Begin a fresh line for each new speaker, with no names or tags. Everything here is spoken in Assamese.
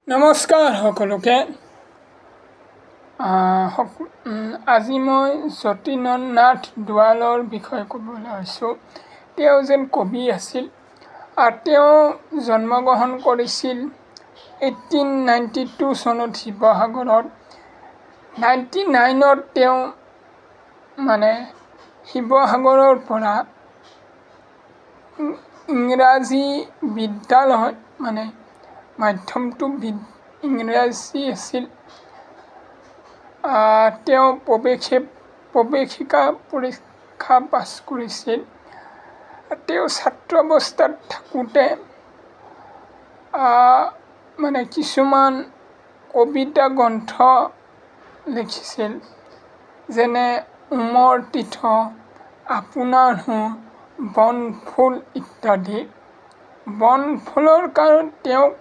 নমস্কাৰ সকলোকে। আজি মই যতীন্দ্ৰনাথ দুৱৰাৰ বিষয়ে ক'বলৈ আহিছোঁ। তেওঁ যেন কবি আছিল আৰু তেওঁ জন্মগ্ৰহণ কৰিছিল 1892 চনত শিৱসাগৰত। 99ত তেওঁ শিৱসাগৰৰ পৰা ইংৰাজী বিদ্যালয়ত মাধ্যমটো ইংৰাজী আছিল। তেওঁ প্ৰৱেশিকা পৰীক্ষা পাছ কৰিছিল। তেওঁ ছাত্ৰ অৱস্থাত থাকোঁতে কিছুমান কবিতা গ্ৰন্থ লিখিছিল, যেনে উমৰ তীৰ্থ, আপোনাৰ বনফুল ইত্যাদি। বনফুলৰ কাৰণ তেওঁক